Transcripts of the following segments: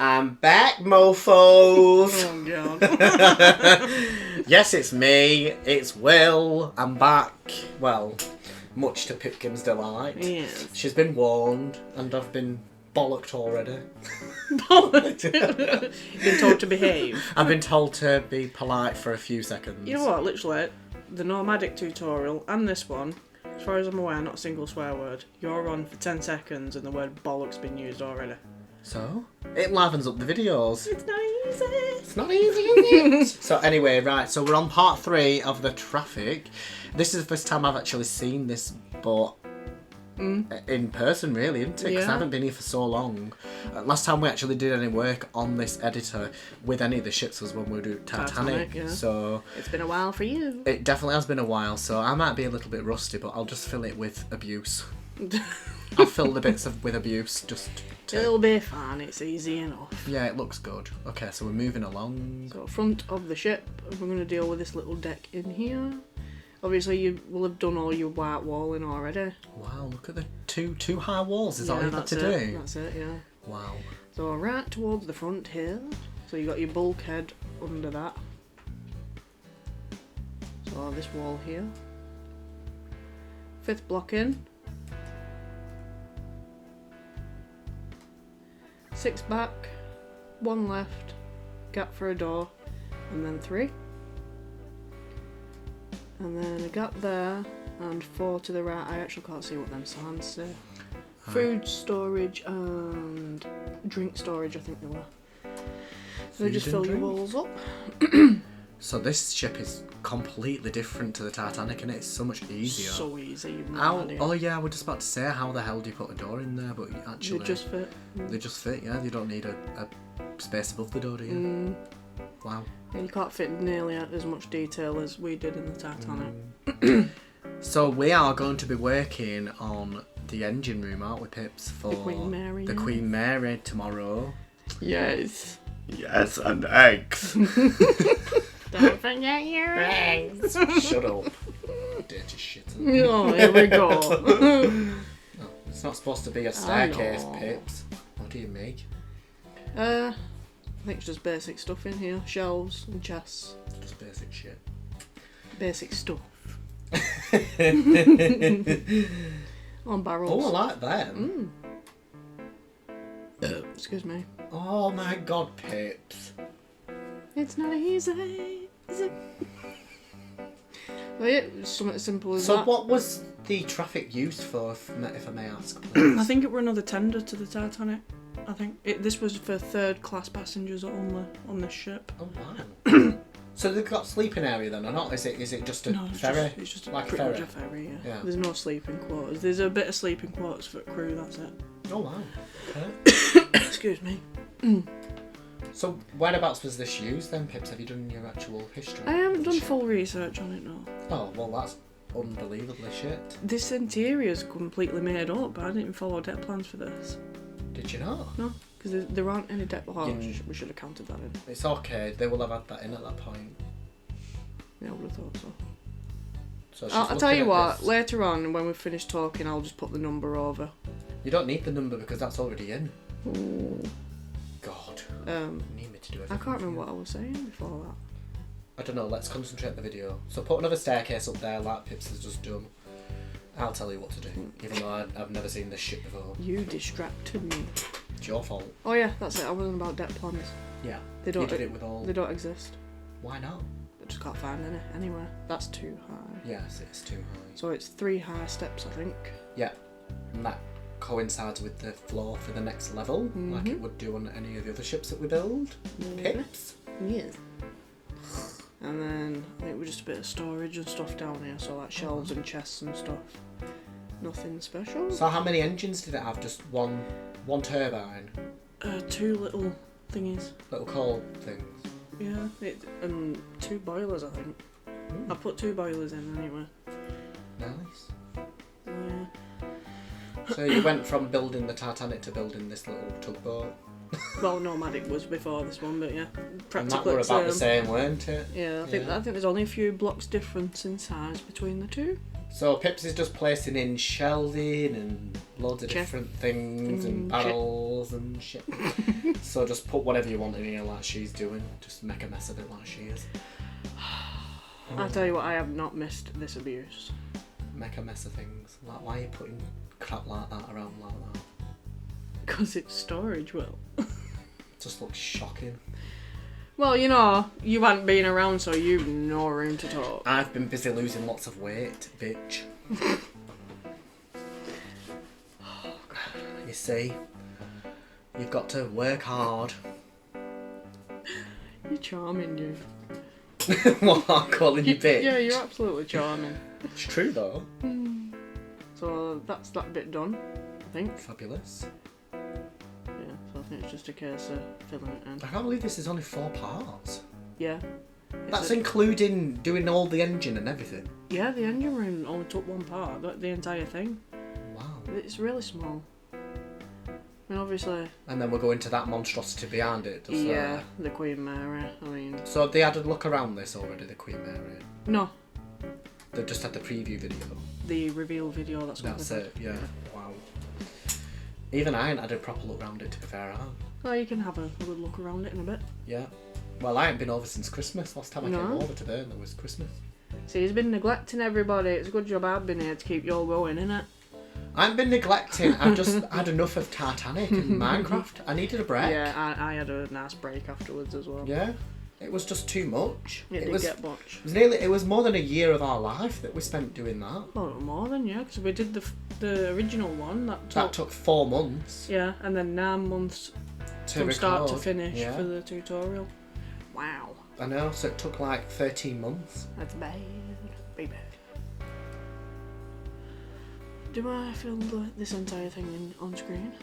I'm back, mofos! Oh, God. Yes, it's me. It's Will. I'm back. Well, much to Pipkin's delight. Yes. She's been warned, and I've been bollocked already. Bollocked? You've been told to behave. I've been told to be polite for a few seconds. You know what, literally, the nomadic tutorial and this one, as far as I'm aware, not a single swear word. You're on for 10 seconds and the word bollock's been used already. So? It livens up the videos. It's not easy. It's not easy, is it? So anyway, right, so we're on part 3 of the traffic. This is the first time I've actually seen this, but in person, really, isn't it? Because I haven't been here for so long. Last time we actually did any work on this editor with any of the ships was when we were doing Titanic. Yeah. So it's been a while for you. It definitely has been a while, so I might be a little bit rusty, but I'll just fill it with abuse. I'll fill the bits with abuse, just to... It'll be fine, it's easy enough. Yeah, it looks good. Okay, so we're moving along. So front of the ship, we're going to deal with this little deck in here. Obviously you will have done all your white walling already. Wow, look at the two high walls, is that all you've got to do? That's it, yeah. Wow. So right towards the front here, so you got your bulkhead under that. So this wall here. 5th block in. 6 back, 1 left, gap for a door, and then 3. And then a gap there, and 4 to the right. I actually can't see what them signs say. Food storage and drink storage, I think they were. So just fill your walls up. So this ship is completely different to the Titanic, and it's so much easier. So easy, you've no idea. Oh yeah, I was just about to say, how the hell do you put a door in there? But actually... They just fit. They just fit, yeah. You don't need a space above the door, do you? Wow. Yeah, you can't fit nearly as much detail as we did in the Titanic. So we are going to be working on the engine room, aren't we, Pips? For the Queen Mary. The Queen Mary tomorrow. Yes. Yes, and eggs. Don't forget your eggs. Shut up. Dirty shit. Oh, here we go. No, it's not supposed to be a staircase, Pips. What do you make? I think it's just basic stuff in here. Shelves and chests. Just basic shit. Basic stuff. On barrels. Oh, I like them. Excuse me. Oh my god, Pips. It's not easy, is it? Well, yeah, it's something as simple as that. So what was the traffic used for, if I may ask, please? I think it were another tender to the Titanic. I think this was for 3rd class passengers only on this ship. Oh wow. So they've got sleeping area then, or not? Is it just a ferry? It's just like pretty a much ferry. a ferry, yeah. Yeah. There's no sleeping quarters. There's a bit of sleeping quarters for crew, that's it. Oh wow. Okay. Excuse me. So whereabouts was this used then, Pips? Have you done your actual history? I haven't done full research on it, no. Oh, well that's unbelievably shit. This interior's completely made up. I didn't even follow deck plans for this. Did you not? No, because there aren't any deck plans. Yeah. We should have counted that in. It's okay, they will have had that in at that point. Yeah, I would have thought so. So she's I'll tell you looking at what, this. later on when we've finished talking, I'll just put the number over. You don't need the number because that's already in. Ooh. God. Um, You need me to do I everything. can't remember what I was saying before that. I don't know, let's concentrate on the video. So put another staircase up there like Pips has just done. I'll tell you what to do, even though I've never seen this shit before. You distracted me. It's your fault. Oh yeah, that's it. I wasn't about deck plans. Yeah. They don't. You did it with all... They don't exist. Why not? I just can't find any anywhere. That's too high. Yes, it's too high. So it's 3 high steps, I think. Yeah. And that coincides with the floor for the next level, like it would do on any of the other ships that we build. Pips. Yes. And then I think we're just a bit of storage and stuff down here, so like shelves and chests and stuff. Nothing special. So how many engines did it have? Just one turbine? 2 little thingies. Little coal things? Yeah, and 2 boilers, I think. I put 2 boilers in anyway. Nice. Yeah. So you went from building the Titanic to building this little tugboat? Well, Nomadic was before this one, but yeah, And practically that were about the same, weren't it? Yeah, I think there's only a few blocks difference in size between the two. So Pips is just placing in shelving and loads of different things and barrels and shit. So just put whatever you want in here like she's doing. Just make a mess of it like she is. I tell you what, I have not missed this abuse. Make a mess of things. Like, why are you putting crap like that around like that? Because it's storage, Will. It just looks shocking. Well, you know, you hadn't been around, so you've no room to talk. I've been busy losing lots of weight, bitch. You see, you've got to work hard. You're charming, you. What, I'm calling you bitch? Yeah, you're absolutely charming. It's true though. So that's that bit done, I think. Fabulous. Yeah, so I think it's just a case of filling it in. I can't believe this is only 4 parts. Yeah. That's including doing all the engine and everything. Yeah, the engine room only took 1 part, the entire thing. Wow. It's really small. I mean, obviously... And then we'll go into that monstrosity behind it. Yeah, the Queen Mary, I mean... So they had a look around this already, the Queen Mary? No. They've just had the preview video? The reveal video, that's what That's it, yeah. Wow. Even I ain't had a proper look around it, to be fair, Oh, you can have a good look around it in a bit. Yeah. Well, I ain't been over since Christmas. Last time I came over to there, was Christmas. See, he's been neglecting everybody. It's a good job I've been here to keep you all going, innit? I haven't been neglecting. I've just had enough of Titanic and Minecraft. I needed a break. Yeah, I had a nice break afterwards as well. Yeah. It was just too much. It did get much. It was more than a year of our life that we spent doing that. Well, more than, yeah, because we did the original one. That took 4 months. Yeah, and then 9 months from start to finish for the tutorial. Wow. I know, so it took like 13 months. That's bad. Baby. Do I film this entire thing on screen?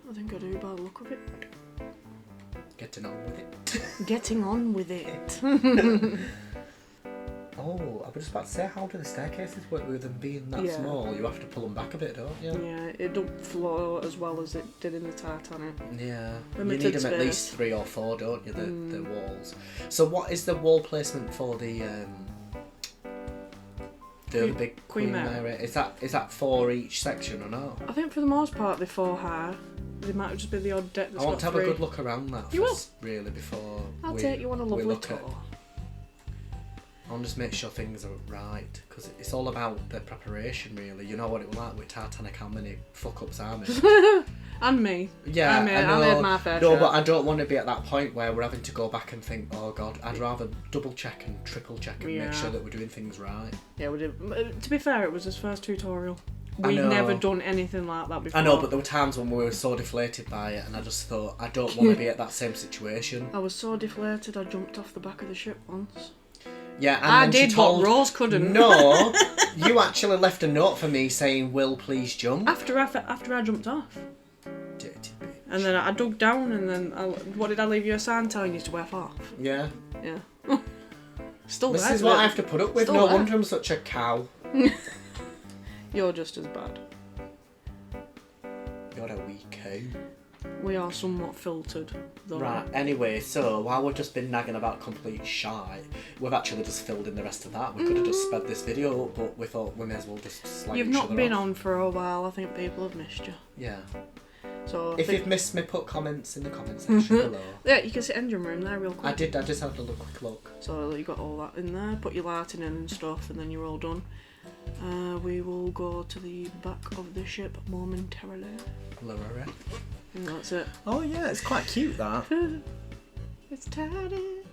I think I do by the look of it. Getting on with it. Getting on with it. Oh, I was just about to say, how do the staircases work with them being that small? You have to pull them back a bit, don't you? Yeah, it don't flow as well as it did in the Titanic. Yeah, Limited you need them space. at least 3 or 4, don't you, the walls? So what is the wall placement for the other big Queen Mary? Is that 4 each section or no? I think for the most part they're 4 high. There might just be the odd deck that's I want to have 3. a good look around that first, really, before I'll take you on a lovely tour. I want to just make sure things are right, because it's all about the preparation, really. You know what it was like with Titanic, how many fuck-ups I made. And me. Yeah, I made my fair No, share. but I don't want to be at that point where we're having to go back and think, oh God, I'd rather double check and triple check and make sure that we're doing things right. Yeah, we did. To be fair, it was his first tutorial. We've never done anything like that before. I know, but there were times when we were so deflated by it, and I just thought, I don't want to be at that same situation. I was so deflated, I jumped off the back of the ship once. Yeah, and I then did she told, what Rose couldn't. No, you actually left a note for me saying, "Will, please jump." After I jumped off. Dirty bitch. And then I dug down, and then what did I leave you a sign telling you to F off? Yeah. Yeah. Still this there. This is what I have to put up with. No wonder I'm such a cow. You're just as bad. You're a wee cow. We are somewhat filtered, though. Right, anyway, so while we've just been nagging about complete shite, we've actually just filled in the rest of that. We could have just sped this video up, but we thought we may as well just slag You've each not other been off. on for a while. I think people have missed you. Yeah. So if you've missed me, put comments in the comment section below. Yeah, you can see engine room there real quick. I just had a quick look. So you got all that in there, put your lighting in and stuff, and then you're all done. We will go to the back of the ship momentarily. Loretta. And that's it. Oh yeah, it's quite cute that. It's tidy.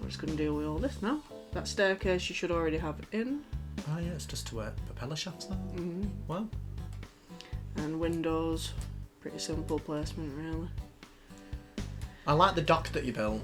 I'm just going to deal with all this now. That staircase you should already have in. Oh yeah, it's just to where propeller shafts are. Mm-hmm. Wow. And windows. Pretty simple placement, really. I like the dock that you built.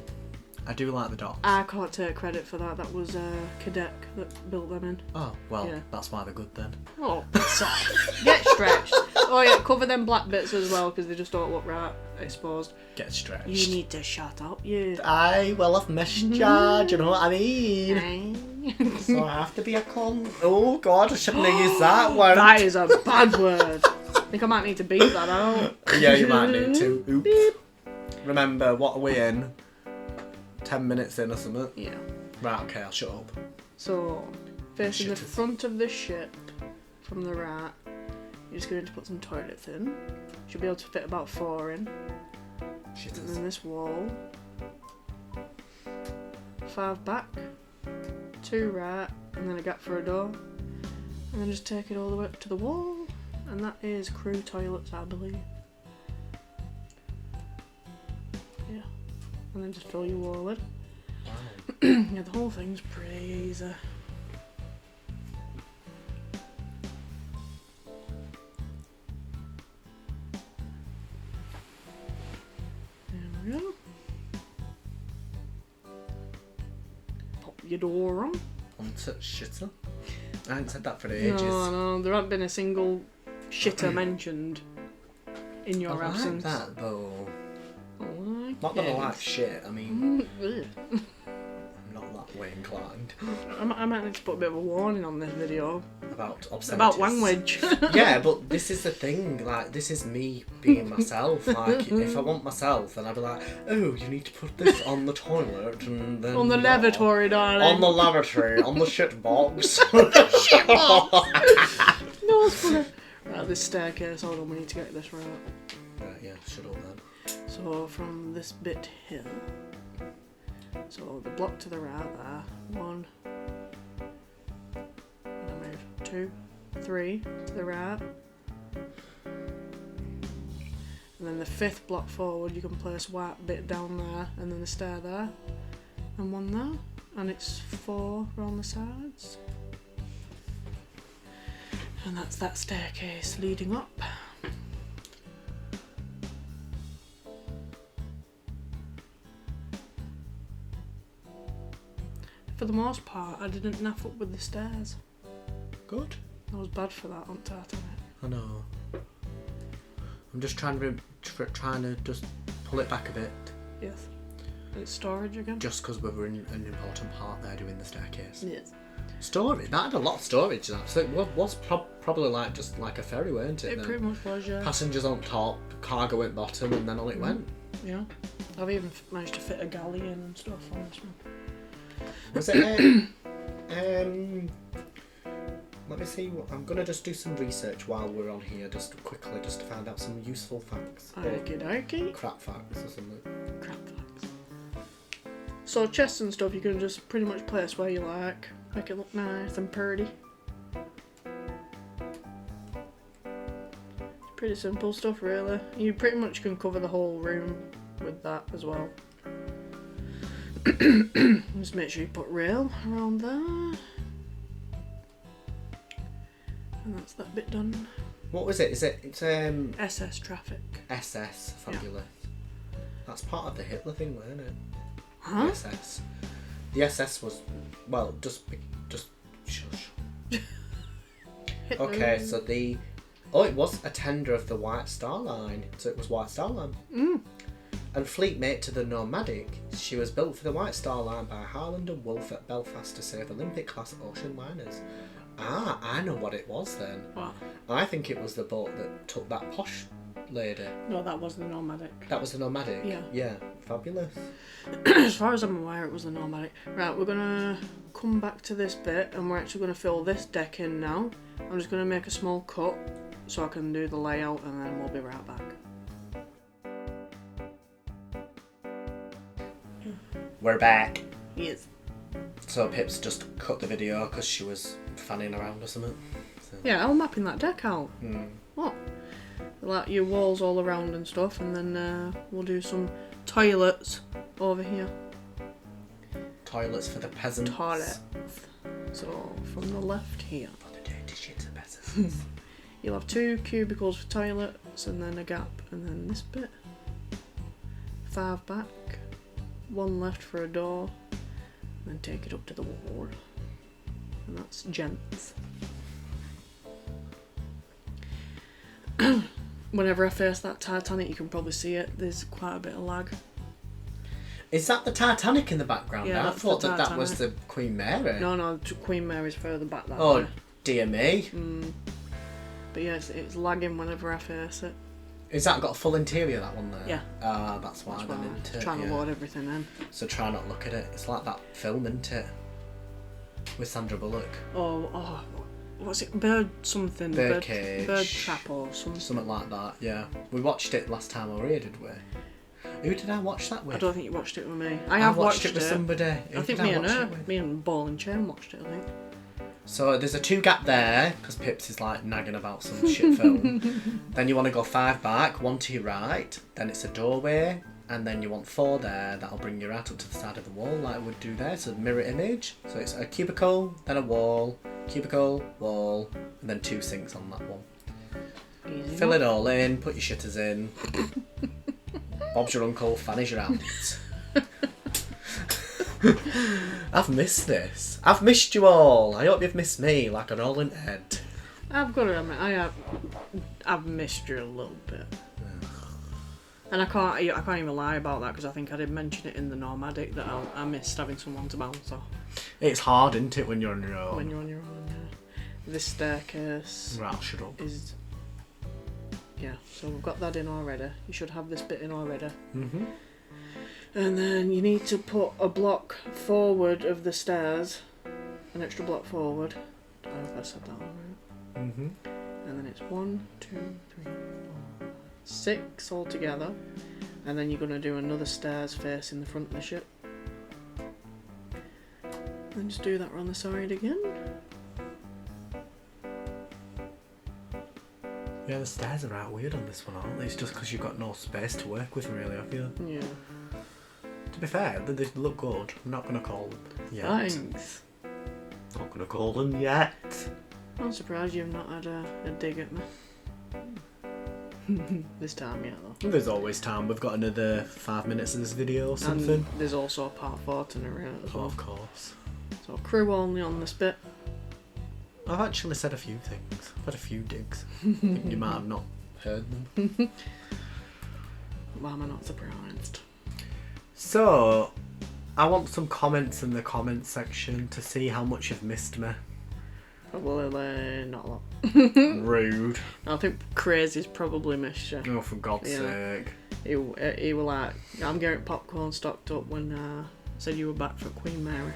I do like the docks. I can't take credit for that. That was Cadet that built them in. Oh, well, that's why they're good then. Oh, soft. Get stretched. Oh yeah, cover them black bits as well, because they just don't look right exposed. Get stretched. You need to shut up, you. I will have missed ya, do you know what I mean? So I have to be a con. Oh God, I shouldn't have used that word. That is a bad word. I think I might need to beep that out. Yeah, you might need to. Oops. Beep. Remember, what are we in? 10 minutes in or something? Yeah. Right, okay, I'll shut up. So, facing the front of the ship. from the right. You're just going to put some toilets in. Should be able to fit about 4 in. Shit. And then this wall. 5 back. 2 right. And then a gap for a door. And then just take it all the way up to the wall. And that is crew toilets, I believe. Yeah. And then just fill your wall in. Wow. Yeah, the whole thing's pretty easy. There we go. Pop your door on. Onto shitter. I haven't said that for ages. No, there hasn't been a single shitter mentioned in your I absence. like that though. I like Not that I it. like shit, I mean, Ugh. I'm not that way inclined. I might need to put a bit of a warning on this video About obscenities. about language. Yeah, but this is the thing, like, this is me being myself. Like, if I want myself, then I'd be like, oh, you need to put this on the toilet, and then... On the lavatory, darling. On the lavatory, on the shit box. Shit box! No, it's funny. Right, this staircase, hold on, we need to get this right. Right, yeah, shut up then. So, from this bit here, so the block to the right there, 1, and I move 2, 3 to the right, and then the 5th block forward you can place white bit down there, and then the stair there, and 1 there, and it's 4 around the sides, and that's that staircase leading up. For the most part, I didn't naff up with the stairs. Good. I was bad for that on Titanic. I know. I'm just trying to just pull it back a bit. Yes. It's storage again? Just because we were in an important part there doing the staircase. Yes. Storage? That had a lot of storage. That. So it was probably like just like a ferry, weren't it? It then? pretty much was, yeah. Passengers on top, cargo at bottom, and then on it went. Yeah. I've even managed to fit a galley in and stuff on this one. Was it let me see. I'm gonna just do some research while we're on here, just quickly, just to find out some useful facts. Okie dokie. Crap facts or something. Crap facts. So chests and stuff you can just pretty much place where you like. Make it look nice and pretty. It's pretty simple stuff really. You pretty much can cover the whole room with that as well. Just make sure you put rail around there. And that's that bit done. What was it? It's SS traffic. SS, fabulous. Yeah. That's part of the Hitler thing, wasn't it? Huh? The SS. The SS was, well, just shush. Okay, so it was a tender of the White Star Line, so it was White Star Line. Mm. And fleet mate to the Nomadic, she was built for the White Star Line by Harland and Wolff at Belfast to save Olympic-class ocean liners. Ah, I know what it was then. What? I think it was the boat that took that posh lady. No, that was the Nomadic. That was the Nomadic? Yeah. Yeah, fabulous. As far as I'm aware, it was the Nomadic. Right, we're gonna come back to this bit and we're actually gonna fill this deck in now. I'm just gonna make a small cut so I can do the layout and then we'll be right back. We're back. Yes. So Pip's just cut the video because she was fanning around or something. So. Yeah, I'm mapping that deck out. Hmm. What? Like your walls all around and stuff, and then we'll do some toilets over here. Toilets for the peasants. Toilets. So from the left here. For the dirty shit of peasants. You'll have 2 cubicles for toilets, and then a gap, and then this bit. 5 back. 1 left for a door, and then take it up to the wall. And that's Gents. Whenever I face that Titanic, you can probably see it. There's quite a bit of lag. Is that the Titanic in the background? Yeah, I that's thought the that was the Queen Mary. No, Queen Mary's further back that Oh, way. dear me. But yeah, it's lagging whenever I face it. Is that got a full interior, that one there? Yeah. Ah, that's why then, isn't it? Trying to Yeah. load everything in. So try not look at it. It's like that film, isn't it? With Sandra Bullock. Oh, what's it? Bird something. Birdcage. Bird trap or something. Something like that. Yeah. We watched it last time we were here, did we? Who did I watch that with? I don't think you watched it with me. I have watched it with somebody. I think me and Ball and Chain watched it, I think. So there's a 2 gap there, because Pips is like nagging about some shit film. Then you want to go 5 back, 1 to your right, then it's a doorway, and then you want 4 there, that'll bring you right up to the side of the wall, like it would do there, so mirror image. So it's a cubicle, then a wall, cubicle, wall, and then 2 sinks on that one. Easy Fill it all in, put your shitters in. Bob's your uncle, Fanny's your aunt. I've missed this. I've missed you all. I hope you've missed me like an all in head. I've got to admit, I've missed you a little bit. And I can't even lie about that because I think I did mention it in the Nomadic that I missed having someone to bounce off. It's hard, isn't it, when you're on your own? When you're on your own, yeah. This staircase Right, shut up. is... Yeah, so we've got that in already. You should have this bit in already. Mm-hmm. And then you need to put a block forward of the stairs. An extra block forward. I don't know if I said that alright. Mm-hmm. And then it's 1, 2, 3, 4, 6 all together. And then you're going to do another stairs facing the front of the ship. Then just do that on the side again. Yeah, the stairs are out weird on this one, aren't they? It's just because you've got no space to work with, really, have you? Yeah. To be fair, they look good. I'm not going to call them yet. Thanks. Not going to call them yet. I'm surprised you've not had a dig at me. This time, yeah, though. There's always time. We've got another 5 minutes of this video or something. And there's also a part 4 to narrate as well. Of course. So crew only on this bit. I've actually said a few things. I've had a few digs. You might have not heard them. Why am I not surprised? So, I want some comments in the comments section to see how much you've missed me. Probably not a lot. Rude. I think Crazy's probably missed you. Oh, for God's sake. He was like, I'm getting popcorn stocked up when I said you were back for Queen Mary.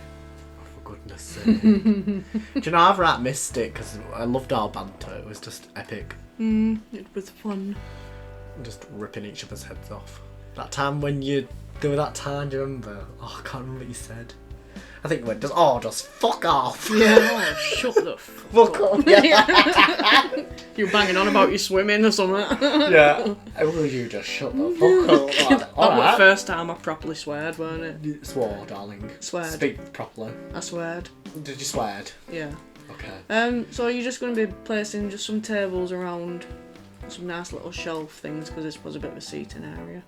For goodness sake. Do you know, I've right missed it because I loved our banter. It was just epic. It was fun. Just ripping each other's heads off. That time when there was that time, do you remember? Oh, I can't remember what you said. I think you went, just fuck off. Yeah, shut the fuck up. Yeah. You were banging on about you swimming or something. Yeah. Will you just shut the fuck up? That was the first time I properly sweared, weren't it? You swore, darling. Sweared. Speak properly. I sweared. Did you swear? Yeah. Okay. So you're just going to be placing just some tables around some nice little shelf things because this was a bit of a seating area.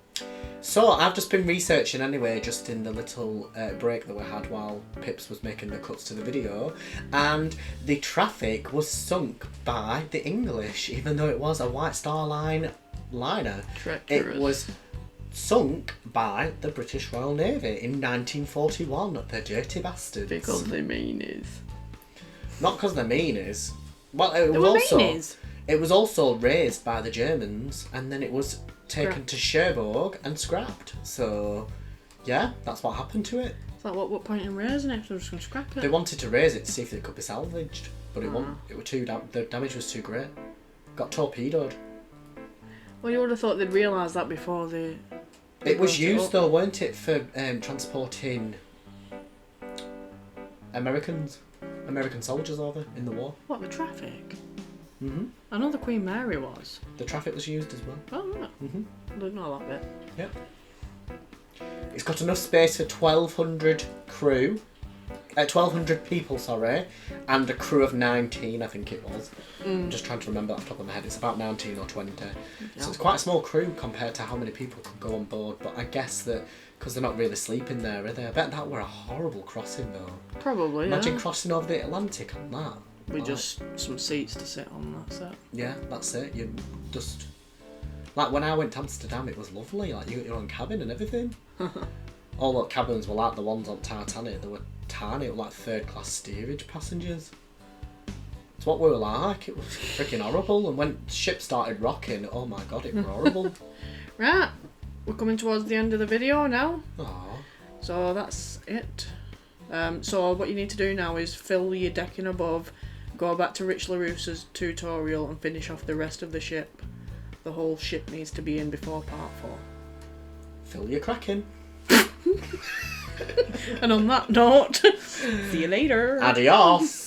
So I've just been researching anyway, just in the little break that we had while Pips was making the cuts to the video, and the traffic was sunk by the English, even though it was a White Star Line liner. Treacherous. It was sunk by the British Royal Navy in 1941. The dirty bastards. Because they meanies. Not because they're meanies. Well, it was also raised by the Germans, and then it was taken to Cherbourg and scrapped. So, yeah, that's what happened to it. It's like, what point in raising it? So they're just going to scrap it? They wanted to raise it to see if it could be salvaged, but it wasn't. It was the damage was too great. Got torpedoed. Well, you would have thought they'd realise that before they It was used though, weren't it, for transporting American soldiers over in the war. What, the traffic? Mm-hmm. I know the Queen Mary was. The traffic was used as well. Oh, yeah. Mm-hmm. I didn't know that bit. Yep. It's got enough space for 1,200 crew. 1,200 people, sorry, and a crew of 19, I think it was. I'm just trying to remember off the top of my head. It's about 19 or 20. So it's quite a small crew compared to how many people could go on board. But I guess that because they're not really sleeping there, are they? I bet that were a horrible crossing though. Probably. Imagine crossing over the Atlantic on that. With just some seats to sit on. That's it. Yeah, that's it. You just like when I went to Amsterdam, it was lovely. Like you got your own cabin and everything. All the cabins were like the ones on Titanic. They were tiny, it was like third-class steerage passengers. It's what we were like. It was freaking horrible. And when the ship started rocking, oh my god, it was horrible. Right, we're coming towards the end of the video now. Aww. So that's it. So what you need to do now is fill your decking above, go back to Rich LaRusso's tutorial and finish off the rest of the ship. The whole ship needs to be in before part 4. Fill your cracking. And on that note, see you later. Adios.